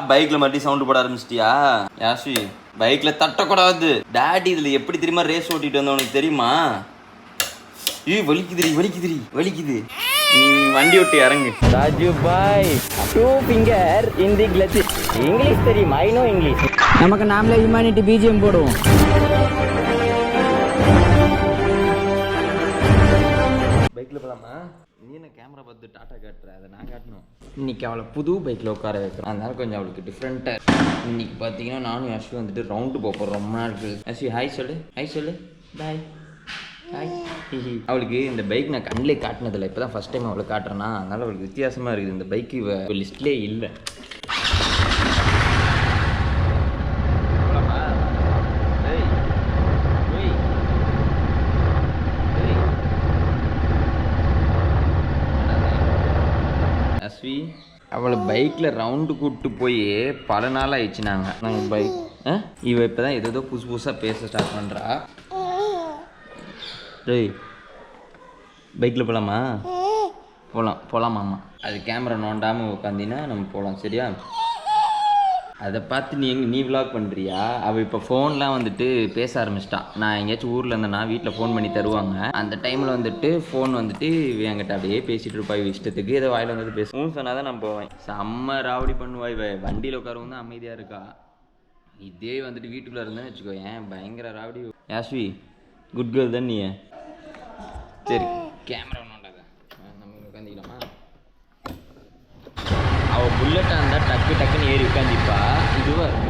பைக்ல மறுபடியும் சவுண்ட் போட ஆரம்பிச்சிட்டியா யாஷி? பைக்ல தட்டக்கூடாது. டாடி இதுல எப்படி தெரியுமா ரேஸ் ஓட்டிட்டு வந்த உனக்கு தெரியுமா? வலிக்குது. நீ வண்டி விட்டு இறங்கு. ராஜு பாய், 2 finger in the clutch. English தெரியும், ஐ நோ இங்கிலீஷ். நமக்கு நாமளே ஹியூமனிட்டி பிஜிஎம் போடுவோம். பைக்ல போலாமா? நீ என்ன கேமரா பார்த்து டாட்டா காட்டுற? அதை நான் காட்டணும். இன்னைக்கு அவளை புது பைக்கில் உட்கார வைக்கிறேன். அதனால கொஞ்சம் அவளுக்கு டிஃப்ரெண்ட்டாக. இன்னைக்கு பார்த்தீங்கன்னா நானும் யஷ்வி வந்துட்டு ரவுண்டு போகிறோம். ரொம்ப நாள் இருக்குது. யஷ்வி ஹாய் சொல்லு பாய். ஹாய். அவளுக்கு இந்த பைக் நான் கண்ணிலே காட்டினதில்லை. இப்போ தான் ஃபஸ்ட் டைம் அவளுக்கு காட்டுறேன்னா, அதனால் அவளுக்கு வித்தியாசமாக இருக்குது. இந்த பைக்கு லிஸ்ட்லேயே இல்லை. அஸ்வி அவளை பைக்கில் ரவுண்டு கூப்பிட்டு போய் பல நாள் ஆயிடுச்சுனாங்க. நாங்கள் பைக் இவ இப்போ தான் ஏதோ புதுசாக பேச ஸ்டார்ட் பண்ணுறா. டேய் பைக்கில் போகலாமா? போகலாமாம்மா. அது கேமரா நோண்டாமல் உட்காந்தினா நம்ம போகலாம், சரியா? அதை பார்த்து நீ விளாக் பண்ணுறியா? அவள் இப்போ ஃபோன்லாம் வந்துட்டு பேச ஆரம்பிச்சிட்டான். நான் எங்கேயாச்சும் ஊரில் இருந்தேன்னா வீட்டில் ஃபோன் பண்ணி தருவாங்க. அந்த டைமில் வந்துட்டு ஃபோன் வந்துட்டு என்கிட்ட அப்படியே பேசிகிட்டு இருப்பாய். இஷ்டத்துக்கு ஏதோ வாயில் வந்துட்டு பேசுவோம் சொன்னால் தான் நான் போவேன். செம்ம ராவடி பண்ணுவாய். வண்டியில் உட்காரவும் தான் அமைதியாக இருக்கா. இதே வந்துட்டு வீட்டுக்குள்ளே இருந்தேன்னு வச்சுக்கோ, ஏன் பயங்கர ராவடி. யாஸ்வி குட் கேர்ள் தான் நீ. சரி கேமரா நோண்டாத, நம்ம உட்காந்துக்கலாமா? அவள் புல்லட்டாக இருந்தால் டக்குன்னு ஏறி உட்காந்துப்பா. இதுவாக இருக்கும்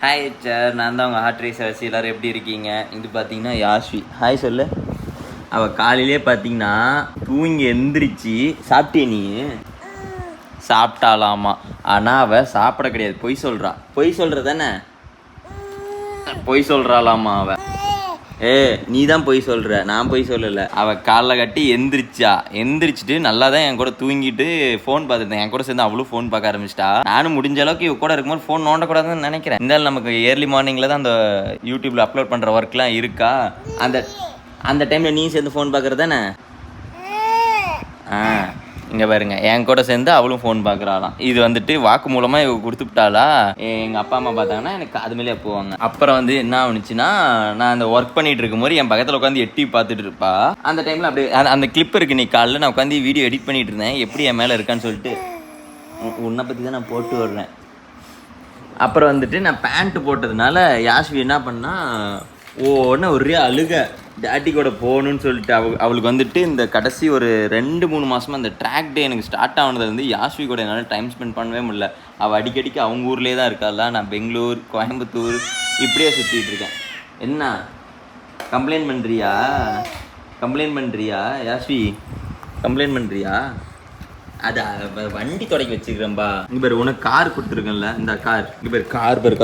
ஹாய் சார், நான் தான் உங்கள் ஹார்ட் ரேசர் வச்சு. எல்லோரும் எப்படி இருக்கீங்க? இது பார்த்தீங்கன்னா யாஸ்வி. ஹாய் சொல்லு. அவள் காலையிலே பார்த்தீங்கன்னா தூங்கி எந்திரிச்சு சாப்பிட்டே நீ சாப்பிட்டாலாமா. ஆனால் அவள் சாப்பிட கிடையாது, பொய் சொல்கிற தானே? பொய் சொல்கிறாளாமா அவள். நீ தான் பொய் சொல்கிற, நான் பொய் சொல்லலை. அவள் காலைல கட்டி எந்திரிச்சிட்டு நல்லா தான் என் கூட தூங்கிட்டு ஃபோன் பார்த்துட்டேன். என் கூட சேர்ந்து அவளும் ஃபோன் பார்க்க ஆரம்பிச்சிட்டா. நானும் முடிஞ்ச அளவுக்கு இவ கூட இருக்கும்போது ஃபோன் நோண்டக்கூடாதுன்னு நினைக்கிறேன். இருந்தாலும் நமக்கு ஏர்லி மார்னிங்கில் தான் அந்த யூடியூப்பில் அப்லோட் பண்ணுற ஒர்க்லாம் இருக்கா. அந்த டைமில் நீ சேர்ந்து ஃபோன் பார்க்குறது தானே? இங்கே பாருங்க, என் கூட சேர்ந்து அவளும் ஃபோன் பார்க்குறாளாம். இது வந்துட்டு வாக்கு மூலமாக இவ கொடுத்துட்டாளா, எங்கள் அப்பா அம்மா பார்த்தாங்கன்னா எனக்கு அது மேலே போவாங்க. அப்புறம் வந்து என்ன ஆகுனுச்சுன்னா, நான் அந்த ஒர்க் பண்ணிட்டு இருக்கும்போது என் பக்கத்தில் உட்காந்து எட்டி பார்த்துட்டு இருப்பா. அந்த டைமில் அப்படியே அந்த கிளிப் இருக்கு, நீ காலைல நான் உட்காந்து வீடியோ எடிட் பண்ணிட்டு இருந்தேன், எப்படி என் மேலே இருக்கான்னு சொல்லிட்டு உன்னை பற்றி தான் நான் போட்டு வர்றேன். அப்புறம் வந்துட்டு நான் பேண்ட்டு போட்டதுனால யாஸ்வி என்ன பண்ணா, ஒன்று ஒரே அழுக, டேடி கூட போகணுன்னு சொல்லிட்டு. அவளுக்கு வந்துட்டு இந்த கடைசி ஒரு 2-3 மாதமாக அந்த ட்ராக் டே எனக்கு ஸ்டார்ட் ஆனதுலேருந்து யாஸ்வி கூட என்னால் டைம் ஸ்பெண்ட் பண்ணவே முடியல. அவள் அடிக்கடிக்கு அவங்க ஊர்லேயே தான் இருக்காளா, நான் பெங்களூர், கோயம்புத்தூர் இப்படியே சுற்றிட்டு இருக்கேன். என்ன கம்ப்ளைண்ட் பண்ணுறியா யாஸ்வி? கம்ப்ளைண்ட் பண்ணுறியா? அது வண்டி தொடக்கி வச்சுக்கிறேன்பா. இங்கே பேர் உனக்கு கார் கொடுத்துருக்கேன்ல, இந்த கார் இங்கே பேர் கார் பேர்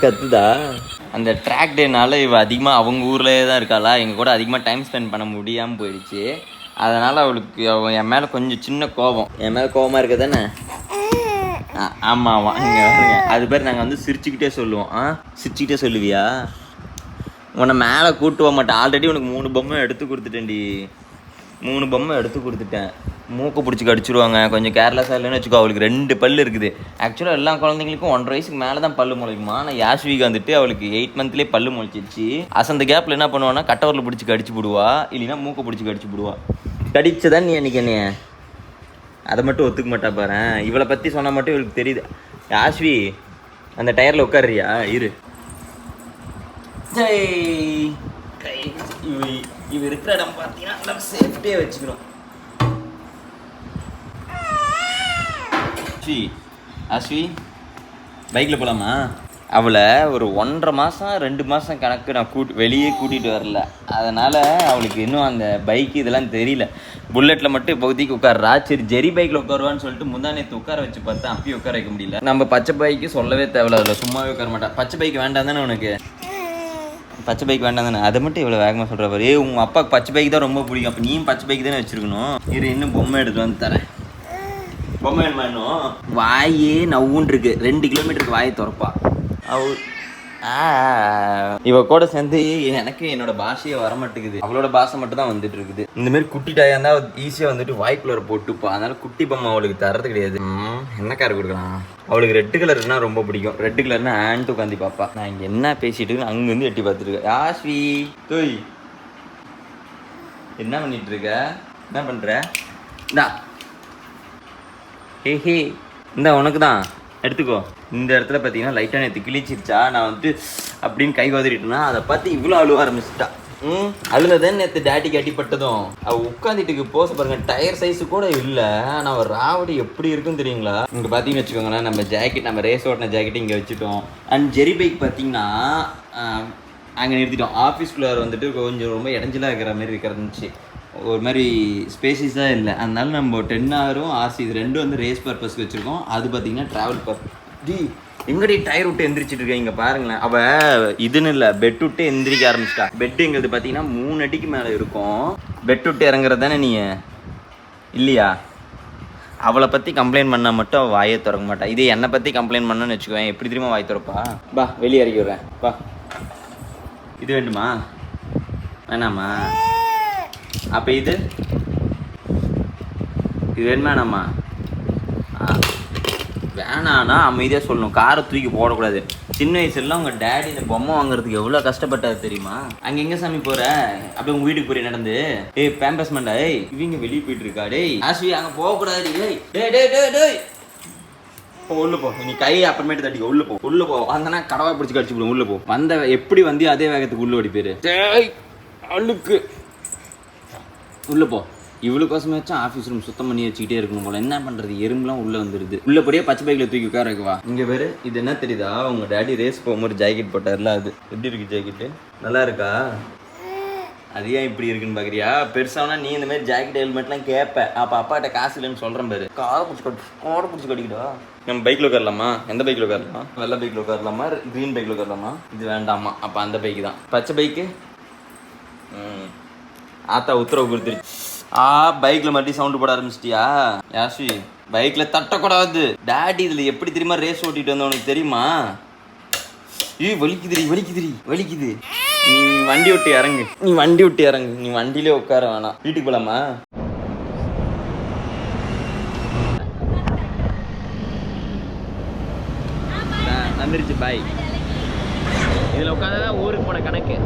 கத்துதா அந்த ட்ராக் டேனால இவ அதிகமாக அவங்க ஊர்லேயே தான் இருக்காளா, எங்கள் கூட அதிகமாக டைம் ஸ்பெண்ட் பண்ண முடியாமல் போயிடுச்சு. அதனால் அவளுக்கு என் மேலே கொஞ்சம் சின்ன கோபம். என் மேலே கோபமாக இருக்க தானே? ஆமாம் இங்கே வருங்க. அது பேர் நாங்கள் வந்து சிரிச்சுக்கிட்டே சொல்லுவோம். சிரிச்சுக்கிட்டே சொல்லுவியா? உன்னை மேலே கூட்டு போக மாட்டேன். ஆல்ரெடி உனக்கு 3 பொம்மை எடுத்து கொடுத்துட்டேன்டி. 3 பொம்மை எடுத்து கொடுத்துட்டேன். மூக்கை பிடிச்சி கடிச்சிடுவாங்க. கொஞ்சம் கேர்லெஸ்ஸாக இல்லைன்னு வச்சுக்கோ. அவளுக்கு 2 பல் இருக்குது. ஆக்சுவலாக எல்லா குழந்தைங்களுக்கும் 1.5 வயசுக்கு மேலே தான் பல்லு முளைக்குமா. ஆனால் யாஸ்விக்கு வந்துட்டு அவளுக்கு 8 மந்த்லேயே பல்லு முளைச்சிருச்சு. அந்த கேப்பில் என்ன பண்ணுவான்னா, கட்டவரில் பிடிச்சி கடிச்சு விடுவா, இல்லைன்னா மூக்கை பிடிச்சி கடிச்சு விடுவா. கடிச்சதான் நீ அன்றைக்கி என்னைய அதை மட்டும் ஒத்துக்க மாட்டா பாரு. இவளை பற்றி சொன்னால் மட்டும் இவளுக்கு தெரியுது. யாஸ்வி அந்த டயரில் உட்காருறியா? இரு. இவ இருக்கிற இடம் பார்த்தீங்கன்னா நம்ம சேஃப்டியாக வச்சுக்கணும். அஸ்வி பைக்கில் போகலாமா? அவளை ஒரு 1.5 மாதம் 2 மாதம் கணக்கு நான் வெளியே கூட்டிகிட்டு வரல. அதனால் அவளுக்கு இன்னும் அந்த பைக் இதெல்லாம் தெரியல. புல்லட்டில் மட்டும் இப்போதைக்கு உட்கார்றா. சரி ஜெரி பைக்கில் உட்காருவான்னு சொல்லிட்டு முந்தானேத்து உட்கார வச்சு பார்த்தா அப்பயும் உட்கார வைக்க முடியல. நம்ம பச்சை பைக்கு சொல்லவே தேவையில்ல, அதில் சும்மாவே உட்கார மாட்டா. பச்சை பைக் வேண்டாம் தானே உனக்கு? பச்சை பைக் வேண்டாம் தானே? அதை மட்டும் இவ்வளோ வேகமாக சொல்கிற பாரு. உங்கள் அப்பாவுக்கு பச்சை பைக் தான் ரொம்ப பிடிக்கும். அப்போ நீயும் பச்சை பைக் தானே வச்சுருக்கணும். இரு இன்னும் பொம்மை எடுத்து வந்து தரேன். பொம்மை வேணுமா? இன்னும் வாயே நவ்வுன்னு இருக்கு. 2 கிலோமீட்டருக்கு வாயை திறப்பா இவ கூட சேர்ந்து எனக்கு என்னோட பாஷையே வரமாட்டேங்குது. அவளோட பாஷை மட்டும் தான் வந்துட்டு இருக்குது. இந்த மாதிரி குட்டி டாயா இருந்தா ஈஸியாக வந்துட்டு வாய்க்குள்ள போட்டுப்பா. அதனால குட்டி பொம்மை அவளுக்கு தரது கிடையாது. என்ன கார் கொடுக்கலாம்? அவளுக்கு ரெட் கலர்னா ரொம்ப பிடிக்கும். ரெட் கலர்னா ஆன்ட்டு உட்காந்து பாப்பா. நான் இங்கே என்ன பேசிட்டு இருக்கேன் அங்கேருந்து எட்டி பார்த்துருக்கேன். யாஸ்வி தோய் என்ன பண்ணிட்டு இருக்க? என்ன பண்ற? இந்தா ஹே இந்த உனக்கு தான் எடுத்துக்கோ. இந்த இடத்துல பார்த்தீங்கன்னா லைட்டாக நேற்று கிழிச்சிருச்சா. நான் வந்துட்டு அப்படின்னு கை வாதிட்டேன்னா அதை பார்த்து இவ்வளோ அழுவ ஆரம்பிச்சிட்டா. அழுததான் நேற்று டேடி கட்டிப்பட்டதும். அவள் உட்காந்துட்டுக்கு போச பாருங்க, டயர் சைஸு கூட இல்லை. ஆனால் அவள் ராவடி எப்படி இருக்குன்னு தெரியுங்களா? இங்கே பார்த்தீங்கன்னு வச்சுக்கோங்களேன், நம்ம ஜாக்கெட், நம்ம ரேஸ் ஓட்டின ஜாக்கெட்டு இங்கே வச்சுட்டோம். அண்ட் ஜெரி பைக் பார்த்தீங்கன்னா அங்கே நிறுத்திட்டோம். ஆஃபீஸ்குள்ளே வந்துட்டு கொஞ்சம் ரொம்ப இடைஞ்சலாக இருக்கிற மாதிரி இருக்கிறதுச்சு. ஒரு மாதிரி ஸ்பேசிஸாக இல்லை. அதனால நம்ம 10R RC இது 2 வந்து ரேஸ் பர்பஸ்க்கு வச்சுருக்கோம். அது பார்த்திங்கன்னா ட்ராவல் பர்பஸ். எங்கடி டயர் விட்டு எந்திரிச்சிட்டு இருக்கேன். இங்கே பாருங்களேன், அவள் இதுன்னு இல்லை, பெட் விட்டு எந்திரிக்க ஆரம்பிச்சிட்டா. பெட்டுங்கிறது பார்த்தீங்கன்னா 3 அடிக்கு மேலே இருக்கும். பெட் விட்டு இறங்குறது தானே நீ இல்லையா? அவளை பற்றி கம்ப்ளைண்ட் பண்ணால் மட்டும் அவள் வாயை திறக்க மாட்டாள். இதே என்னை பற்றி கம்ப்ளைண்ட் பண்ணணும்னு வச்சுக்குவேன், எப்படி தெரியுமா வாய் திறப்பா? பா வெளியே இறக்கி விட்றேன் பா. இது வேண்டுமா? வேணாமா? அப்போ இது வேணுமாண்ணாம்மா? வேணான்னா அமைதியாக சொல்லணும். காரை தூக்கி போடக்கூடாது. சின்ன வயசுலாம் உங்கள் டேடி இந்த பொம்மை வாங்குறதுக்கு எவ்வளோ கஷ்டப்பட்டாரு தெரியுமா? அங்கே எங்கே சாமி போகிற? அப்படியே உங்கள் வீட்டுக்கு போய் நடந்து பேம்பஸ்மெண்டா இவங்க வெளியே போயிட்டு இருக்கா. டேய் ஆஸ்வி அங்கே போகக்கூடாது. டேய் உள்ள போ. நீ கை அப்புறமேட்டு தட்டிக்க. உள்ள போ வந்தனா கடவா பிடிச்சி கடிச்சு போடும். உள்ள போ. வந்த எப்படி வந்து அதே வேகத்துக்கு உள்ள ஓடி போயிரு. அழுக்கு உள்ள போ. இவ்வளோக்கோசமாச்சும் ஆஃபீஸ் ரூம் சுத்தம் பண்ணி வச்சுக்கிட்டே இருக்கணும் போல. என்ன பண்ணுறது, எறும்புலாம் உள்ளே வந்துடுது. உள்ளபடியே பச்சை பைக்கில் தூக்கி உட்கார வைக்கவா? இங்கே வேறு இது என்ன தெரியுதா? உங்கள் டேடி ரேஸ் போகும்போது ஜாக்கெட் போட்டார்ல, அது எப்படி இருக்குது ஜாக்கெட்டு? நல்லா இருக்கா? அது ஏன் இப்படி இருக்குன்னு பார்க்குறியா? பெருசானா நீ இந்த மாதிரி ஜாக்கெட் ஹெல்மெட்லாம் கேட்பேன். அப்போ அப்பாட்ட காசு இல்லைன்னு சொல்கிறேன் பாரு. காரை பிடிச்சி கட்டிக்கிட்டா. நம்ம பைக்கில் உட்காரலாமா? எந்த பைக்கில் உட்காரலாம்? வெள்ளை பைக்கில் உட்காரலாமா? க்ரீன் பைக்கில் உட்காரலாமா? இது வேண்டாமா? அப்போ அந்த பைக்கு தான். பச்சை பைக்கு ஆத்தா உத்தரவு கொடுத்துருச்சு. பைக்கில் மறுபடியும் சவுண்டு போட ஆரம்பிச்சிட்டியா? யாஸ்வி பைக்கில் தட்டக்கூடாது. டேடி இதில் எப்படி தெரியுமா ரேஸ் ஓட்டிட்டு வந்தவனுக்கு தெரியுமா? வலிக்குது. நீ வண்டி விட்டு இறங்கு, நீ வண்டி விட்டு இறங்கு, நீ வண்டியிலே உட்கார வேணாம். வீட்டுக்கு போலாமா? வந்துருச்சு பாய். இதில் உட்காந்ததான் ஊருக்கு போன கணக்கு.